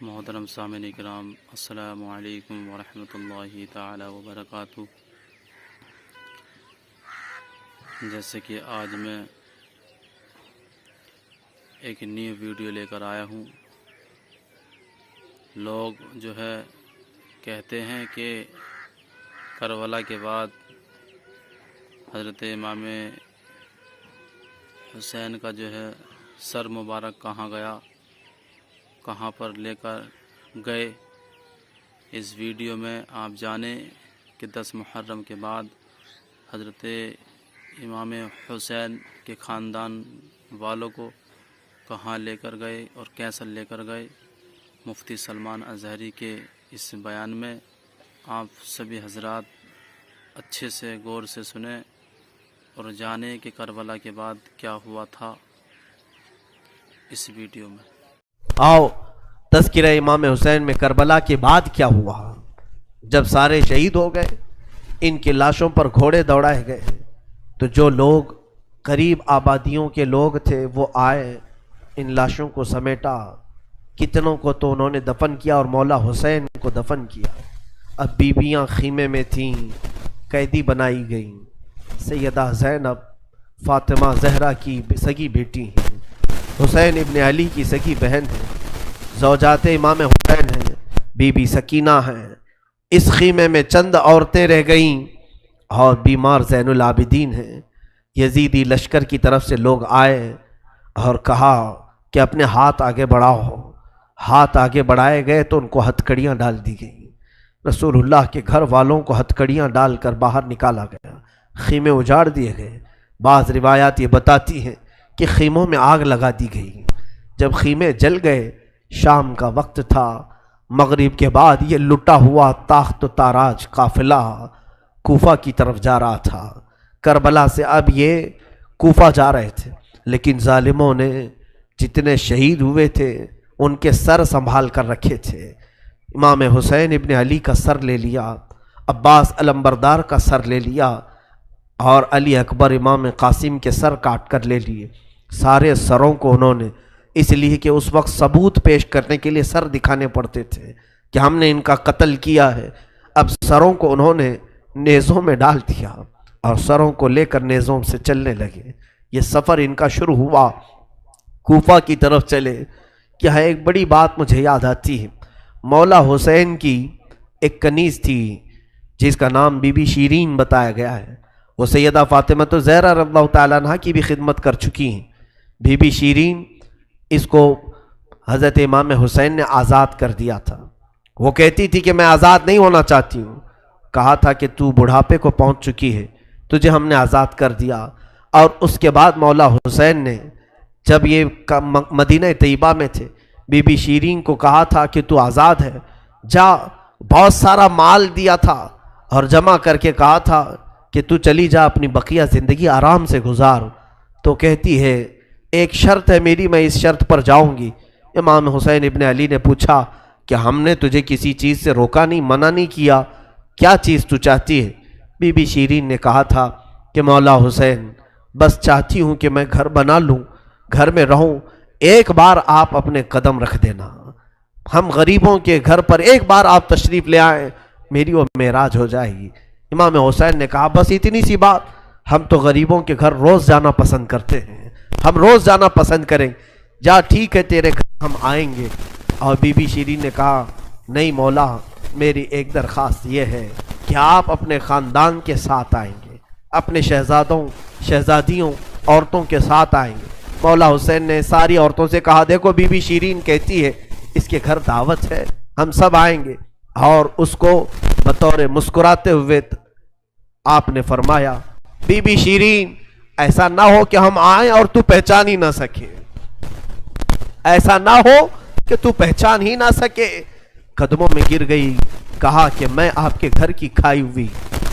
محترم سامعین کرام، السلام علیکم ورحمۃ اللہ تعالی وبرکاتہ۔ جیسے کہ آج میں ایک نیو ویڈیو لے کر آیا ہوں۔ لوگ جو ہے کہتے ہیں کہ کربلا کے بعد حضرت امام حسین کا جو ہے سر مبارک کہاں گیا، کہاں پر لے کر گئے۔ اس ویڈیو میں آپ جانیں کہ 10 محرم کے بعد حضرت امام حسین کے خاندان والوں کو کہاں لے کر گئے اور کیسا لے کر گئے۔ مفتی سلمان ازہری کے اس بیان میں آپ سبھی حضرات اچھے سے غور سے سنیں اور جانیں کہ کربلا کے بعد کیا ہوا تھا اس ویڈیو میں۔ آؤ تذکرہ امام حسین میں کربلا کے بعد کیا ہوا۔ جب سارے شہید ہو گئے، ان کی لاشوں پر گھوڑے دوڑائے گئے، تو جو لوگ قریب آبادیوں کے لوگ تھے وہ آئے، ان لاشوں کو سمیٹا، کتنوں کو تو انہوں نے دفن کیا اور مولا حسین کو دفن کیا۔ اب بیویاں خیمے میں تھیں، قیدی بنائی گئیں۔ سیدہ زینب فاطمہ زہرا کی سگی بیٹی ہیں، حسین ابن علی کی سگی بہن ہے، زوجات امام حسین ہیں، بی بی سکینہ ہیں۔ اس خیمے میں چند عورتیں رہ گئیں اور بیمار زین العابدین ہیں۔ یزیدی لشکر کی طرف سے لوگ آئے اور کہا کہ اپنے ہاتھ آگے بڑھاؤ۔ ہاتھ آگے بڑھائے گئے تو ان کو ہتھکڑیاں ڈال دی گئیں۔ رسول اللہ کے گھر والوں کو ہتھکڑیاں ڈال کر باہر نکالا گیا، خیمے اجاڑ دیے گئے۔ بعض روایات یہ بتاتی ہیں کہ خیموں میں آگ لگا دی گئی۔ جب خیمے جل گئے، شام کا وقت تھا، مغرب کے بعد یہ لٹا ہوا تاخت و تاراج قافلہ کوفہ کی طرف جا رہا تھا۔ کربلا سے اب یہ کوفہ جا رہے تھے، لیکن ظالموں نے جتنے شہید ہوئے تھے ان کے سر سنبھال کر رکھے تھے۔ امام حسین ابن علی کا سر لے لیا، عباس علمبردار کا سر لے لیا، اور علی اکبر امام قاسم کے سر کاٹ کر لے لیے۔ سارے سروں کو انہوں نے، اس لیے کہ اس وقت ثبوت پیش کرنے کے لیے سر دکھانے پڑتے تھے کہ ہم نے ان کا قتل کیا ہے۔ اب سروں کو انہوں نے نیزوں میں ڈال دیا اور سروں کو لے کر نیزوں سے چلنے لگے۔ یہ سفر ان کا شروع ہوا، کوفہ کی طرف چلے۔ یہاں ایک بڑی بات مجھے یاد آتی ہے۔ مولا حسین کی ایک کنیز تھی جس کا نام بی بی شیرین بتایا گیا ہے۔ وہ سیدہ فاطمہ زہرا رضی اللہ تعالیٰ عنہ کی بھی خدمت کر چکی ہیں۔ بی بی شیرین، اس کو حضرت امام حسین نے آزاد کر دیا تھا۔ وہ کہتی تھی کہ میں آزاد نہیں ہونا چاہتی ہوں۔ کہا تھا کہ تو بڑھاپے کو پہنچ چکی ہے، تجھے ہم نے آزاد کر دیا۔ اور اس کے بعد مولا حسین نے جب یہ مدینہ طیبہ میں تھے، بی بی شیرین کو کہا تھا کہ تو آزاد ہے، جا۔ بہت سارا مال دیا تھا اور جمع کر کے کہا تھا کہ تو چلی جا، اپنی بقیہ زندگی آرام سے گزار۔ تو کہتی ہے ایک شرط ہے میری، میں اس شرط پر جاؤں گی۔ امام حسین ابن علی نے پوچھا کہ ہم نے تجھے کسی چیز سے روکا نہیں، منع نہیں کیا، کیا چیز تو چاہتی ہے؟ بی بی شیرین نے کہا تھا کہ مولا حسین، بس چاہتی ہوں کہ میں گھر بنا لوں، گھر میں رہوں، ایک بار آپ اپنے قدم رکھ دینا، ہم غریبوں کے گھر پر ایک بار آپ تشریف لے آئیں، میری وہ معراج ہو جائے گی۔ امام حسین نے کہا بس اتنی سی بات، ہم تو غریبوں کے گھر روز جانا پسند کرتے ہیں، ہم روز جانا پسند کریں، جا ٹھیک ہے تیرے گھر ہم آئیں گے۔ اور بی بی شیرین نے کہا نہیں مولا، میری ایک درخواست یہ ہے کہ آپ اپنے خاندان کے ساتھ آئیں گے، اپنے شہزادوں شہزادیوں عورتوں کے ساتھ آئیں گے۔ مولا حسین نے ساری عورتوں سے کہا دیکھو بی بی شیرین کہتی ہے اس کے گھر دعوت ہے، ہم سب آئیں گے۔ اور اس کو بطور مسکراتے ہوئے آپ نے فرمایا بی بی شیرین، ایسا نہ ہو کہ ہم آئیں اور تو پہچان ہی نہ سکے، ایسا نہ ہو کہ تو پہچان ہی نہ سکے۔ قدموں میں گر گئی، کہا کہ میں آپ کے گھر کی کھائی ہوئی،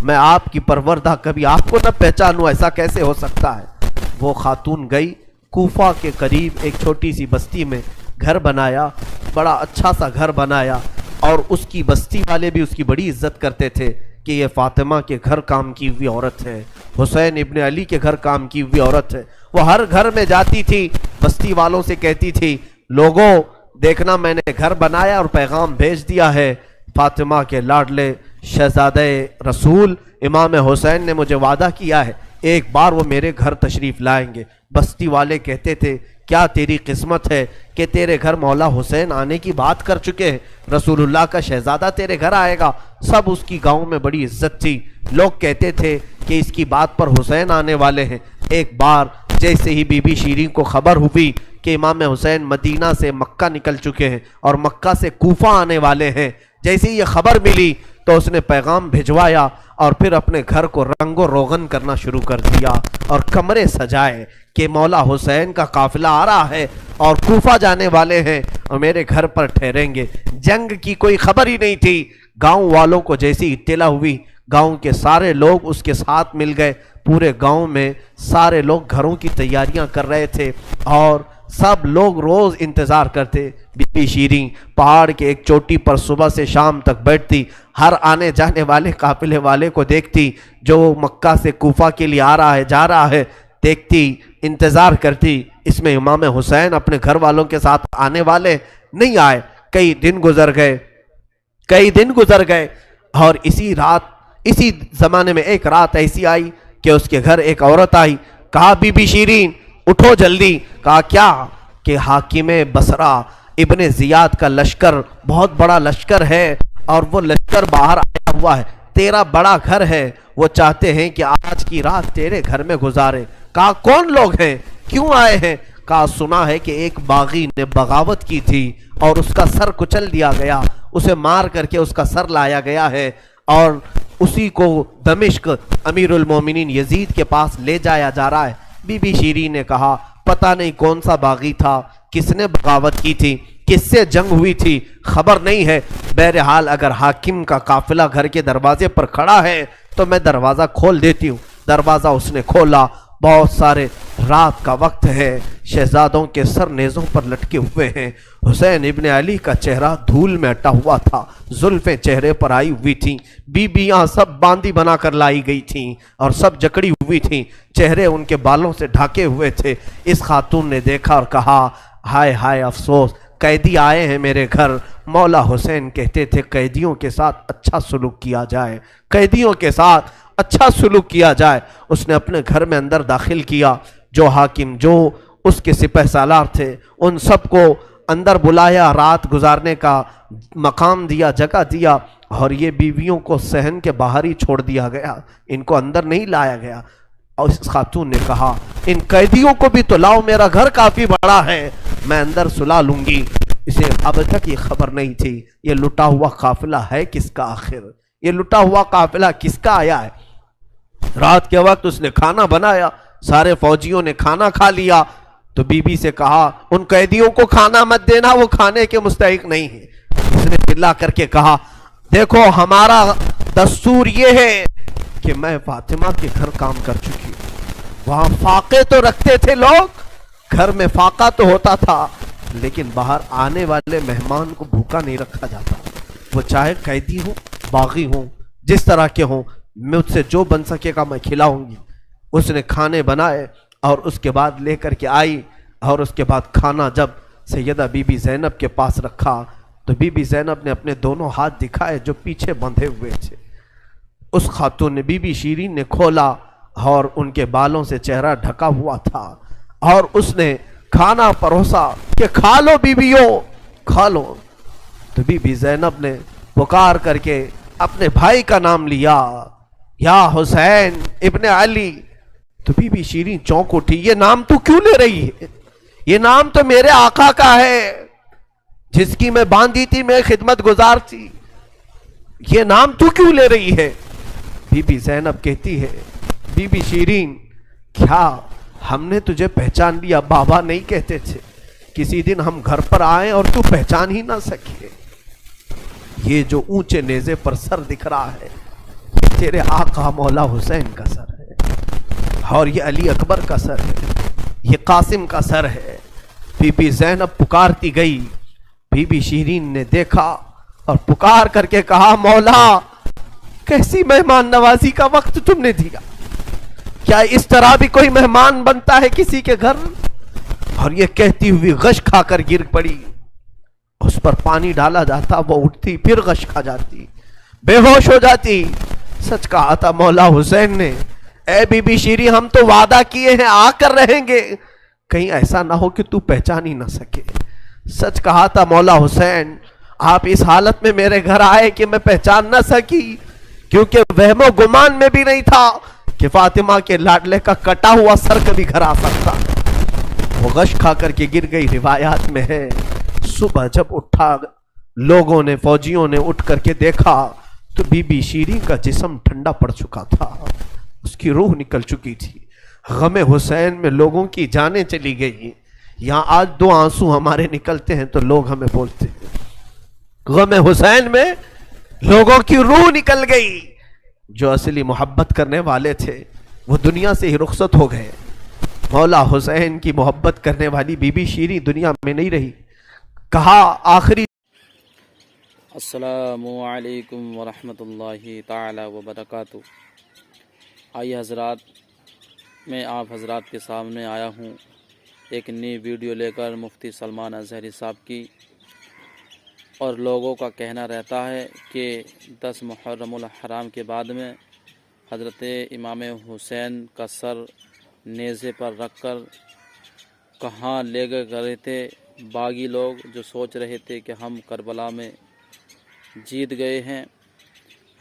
میں آپ کی پروردہ، کبھی آپ کو نہ پہچانوں، ایسا کیسے ہو سکتا ہے؟ وہ خاتون گئی، کوفہ کے قریب ایک چھوٹی سی بستی میں گھر بنایا، بڑا اچھا سا گھر بنایا، اور اس کی بستی والے بھی اس کی بڑی عزت کرتے تھے کہ یہ فاطمہ کے گھر کام کی ہوئی عورت ہے، حسین ابن علی کے گھر کام کی ہوئی عورت ہے۔ وہ ہر گھر میں جاتی تھی، بستی والوں سے کہتی تھی لوگوں دیکھنا میں نے گھر بنایا اور پیغام بھیج دیا ہے، فاطمہ کے لاڈلے شہزادہ رسول امام حسین نے مجھے وعدہ کیا ہے ایک بار وہ میرے گھر تشریف لائیں گے۔ بستی والے کہتے تھے کیا تیری قسمت ہے کہ تیرے گھر مولا حسین آنے کی بات کر چکے ہیں، رسول اللہ کا شہزادہ تیرے گھر آئے گا۔ سب اس کی گاؤں میں بڑی عزت تھی، لوگ کہتے تھے کہ اس کی بات پر حسین آنے والے ہیں۔ ایک بار جیسے ہی بی بی شیرین کو خبر ہوئی کہ امام حسین مدینہ سے مکہ نکل چکے ہیں اور مکہ سے کوفہ آنے والے ہیں، جیسے ہی یہ خبر ملی تو اس نے پیغام بھجوایا اور پھر اپنے گھر کو رنگ و روغن کرنا شروع کر دیا اور کمرے سجائے کہ مولا حسین کا قافلہ آ رہا ہے اور کوفہ جانے والے ہیں اور میرے گھر پر ٹھہریں گے۔ جنگ کی کوئی خبر ہی نہیں تھی۔ گاؤں والوں کو جیسی اطلاع ہوئی، گاؤں کے سارے لوگ اس کے ساتھ مل گئے۔ پورے گاؤں میں سارے لوگ گھروں کی تیاریاں کر رہے تھے اور سب لوگ روز انتظار کرتے۔ بی بی شیرین پہاڑ کے ایک چوٹی پر صبح سے شام تک بیٹھتی، ہر آنے جانے والے قافلے والے کو دیکھتی جو مکہ سے کوفہ کے لیے آ رہا ہے جا رہا ہے، دیکھتی، انتظار کرتی اس میں امام حسین اپنے گھر والوں کے ساتھ آنے والے نہیں آئے۔ کئی دن گزر گئے اور اسی زمانے میں ایک رات ایسی آئی کہ اس کے گھر ایک عورت آئی، کہا بی بی شیرین اٹھو جلدی۔ کہا کیا؟ کہ حاکم بصرہ ابن زیاد کا لشکر بہت بڑا لشکر ہے اور وہ لشکر باہر آیا ہوا ہے، تیرا بڑا گھر ہے، وہ چاہتے ہیں کہ آج کی رات تیرے گھر میں گزارے۔ کہا کون لوگ ہیں، کیوں آئے ہیں؟ کہا سنا ہے کہ ایک باغی نے بغاوت کی تھی اور اس کا سر کچل دیا گیا، اسے مار کر کے اس کا سر لایا گیا ہے اور اسی کو دمشق امیر المومنین یزید کے پاس لے جایا جا رہا ہے۔ بی بی شیرین نے کہا پتہ نہیں کون سا باغی تھا، کس نے بغاوت کی تھی، کس سے جنگ ہوئی تھی، خبر نہیں ہے۔ بہرحال اگر حاکم کا قافلہ گھر کے دروازے پر کھڑا ہے تو میں دروازہ کھول دیتی ہوں۔ دروازہ اس نے کھولا، بہت سارے رات کا وقت ہے، شہزادوں کے سر نیزوں پر لٹکے ہوئے ہیں۔ حسین ابن علی کا چہرہ دھول میں اٹا ہوا تھا، زلفیں چہرے پر آئی ہوئی تھیں، بیبیاں سب باندی بنا کر لائی گئی تھیں اور سب جکڑی ہوئی تھیں، چہرے ان کے بالوں سے ڈھاکے ہوئے تھے۔ اس خاتون نے دیکھا اور کہا ہائے ہائے افسوس، قیدی آئے ہیں میرے گھر۔ مولا حسین کہتے تھے قیدیوں کے ساتھ اچھا سلوک کیا جائے، قیدیوں کے ساتھ اچھا سلوک کیا جائے۔ اس نے اپنے گھر میں اندر داخل کیا، جو حاکم جو اس کے سپہ سالار تھے ان سب کو اندر بلایا، رات گزارنے کا مقام دیا، جگہ دیا اور یہ بیویوں کو صحن کے باہر ہی چھوڑ دیا گیا، ان کو اندر نہیں لایا گیا۔ اور اس خاتون نے کہا ان قیدیوں کو بھی تو لاؤ، میرا گھر کافی بڑا ہے، میں اندر سلا لوں گی۔ اسے اب تک یہ خبر نہیں تھی یہ لٹا ہوا قافلہ ہے کس کا، آخر یہ لٹا ہوا قافلہ کس کا آیا ہے۔ رات کے وقت اس نے کھانا بنایا، سارے فوجیوں نے کھانا کھا لیا تو بی بی سے کہا ان قیدیوں کو کھانا مت دینا، وہ کھانے کے مستحق نہیں ہے۔ اس نے چلا کر کے کہا دیکھو ہمارا دستور یہ ہے کہ میں فاطمہ کے گھر کام کر چکی ہوں، وہاں فاقے تو رکھتے تھے لوگ، گھر میں فاقہ تو ہوتا تھا لیکن باہر آنے والے مہمان کو بھوکا نہیں رکھا جاتا، وہ چاہے قیدی ہوں باغی ہوں جس طرح کے ہوں، مجھ سے جو بن سکے گا میں کھلاؤں گی۔ اس نے کھانے بنائے اور اس کے بعد لے کر کے آئی اور اس کے بعد کھانا جب سیدہ بی بی زینب کے پاس رکھا تو بی بی زینب نے اپنے دونوں ہاتھ دکھائے جو پیچھے بندھے ہوئے تھے۔ اس خاتون نے بی بی شیرین نے کھولا اور ان کے بالوں سے چہرہ ڈھکا ہوا تھا اور اس نے کھانا پروسا کہ کھا لو بیویوں کھا لو۔ تو بی بی زینب نے پکار کر کے اپنے بھائی کا نام لیا، یا حسین ابن علی۔ تو بی بی شیرین چونک اٹھی، یہ نام تو کیوں لے رہی ہے؟ یہ نام تو میرے آقا کا ہے جس کی میں باندھی تھی، میں خدمت گزار تھی، یہ نام تو کیوں لے رہی ہے؟ بی بی زینب کہتی ہے بی بی شیرین کیا ہم نے تجھے پہچان لیا؟ بابا نہیں کہتے تھے کسی دن ہم گھر پر آئیں اور تو پہچان ہی نہ سکے؟ یہ جو اونچے نیزے پر سر دکھ رہا ہے یہ تیرے آقا مولا حسین کا سر ہے اور یہ علی اکبر کا سر ہے، یہ قاسم کا سر ہے۔ بی بی زینب پکارتی گئی، بی بی شیرین نے دیکھا اور پکار کر کے کہا مولا کیسی مہمان نوازی کا وقت تم نے دیا، کیا اس طرح بھی کوئی مہمان بنتا ہے کسی کے گھر؟ اور یہ کہتی ہوئی غش کھا کر گر پڑی اس پر پانی ڈالا جاتا، وہ اٹھتی پھر غش کھا جاتی، بے ہوش ہو جاتی۔ سچ کہا تھا مولا حسین نے، اے بی بی شیری ہم تو وعدہ کیے ہیں آ کر رہیں گے، کہیں ایسا نہ ہو کہ تو پہچان ہی نہ سکے۔ سچ کہا تھا مولا حسین، آپ اس حالت میں میرے گھر آئے کہ میں پہچان نہ سکی، کیونکہ وہم و گمان میں بھی نہیں تھا کہ فاطمہ کے لاڈلے کا کٹا ہوا سر کبھی گھر آ سکتا۔ وہ غش کھا کر کے گر گئی، روایات میں ہے۔ صبح جب اٹھا لوگوں نے، فوجیوں نے اٹھ کر کے دیکھا تو بی بی شیریں کا جسم ٹھنڈا پڑ چکا تھا، اس کی روح نکل چکی تھی۔ غم حسین میں لوگوں کی جانیں چلی گئی۔ یہاں آج دو آنسو ہمارے نکلتے ہیں تو لوگ ہمیں بولتے ہیں، غم حسین میں لوگوں کی روح نکل گئی۔ جو اصلی محبت کرنے والے تھے وہ دنیا سے ہی رخصت ہو گئے۔ مولا حسین کی محبت کرنے والی بی بی شیریں دنیا میں نہیں رہی۔ کہا آخری السلام علیکم ورحمۃ اللہ تعالی وبرکاتہ۔ آئیے حضرات، میں آپ حضرات کے سامنے آیا ہوں ایک نئی ویڈیو لے کر مفتی سلمان اظہری صاحب کی۔ اور لوگوں کا کہنا رہتا ہے کہ 10 محرم الحرام کے بعد میں حضرت امام حسین کا سر نیزے پر رکھ کر کہاں لے گئے تھے باغی لوگ، جو سوچ رہے تھے کہ ہم کربلا میں جیت گئے ہیں۔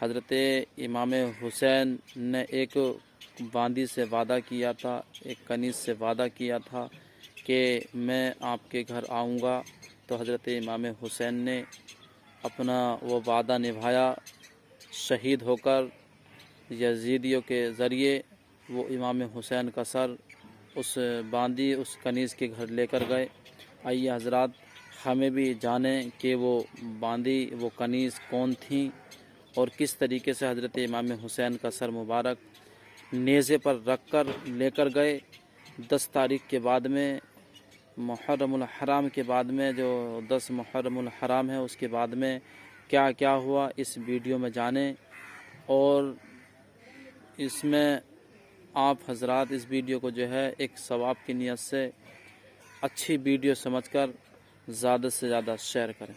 حضرت امام حسین نے ایک باندی سے وعدہ کیا تھا، ایک کنیز سے وعدہ کیا تھا کہ میں آپ کے گھر آؤں گا، تو حضرت امام حسین نے اپنا وہ وعدہ نبھایا، شہید ہو کر یزیدیوں کے ذریعے وہ امام حسین کا سر اس باندی، اس کنیز کے گھر لے کر گئے۔ آئیے حضرات ہمیں بھی جانیں کہ وہ باندی، وہ کنیز کون تھیں اور کس طریقے سے حضرت امام حسین کا سر مبارک نیزے پر رکھ کر لے کر گئے۔ 10 تاریخ کے بعد میں، محرم الحرام کے بعد میں، جو 10 محرم الحرام ہے اس کے بعد میں کیا کیا ہوا، اس ویڈیو میں جانیں۔ اور اس میں آپ حضرات اس ویڈیو کو جو ہے ایک ثواب کی نیت سے اچھی ویڈیو سمجھ کر زیادہ سے زیادہ شیئر کریں۔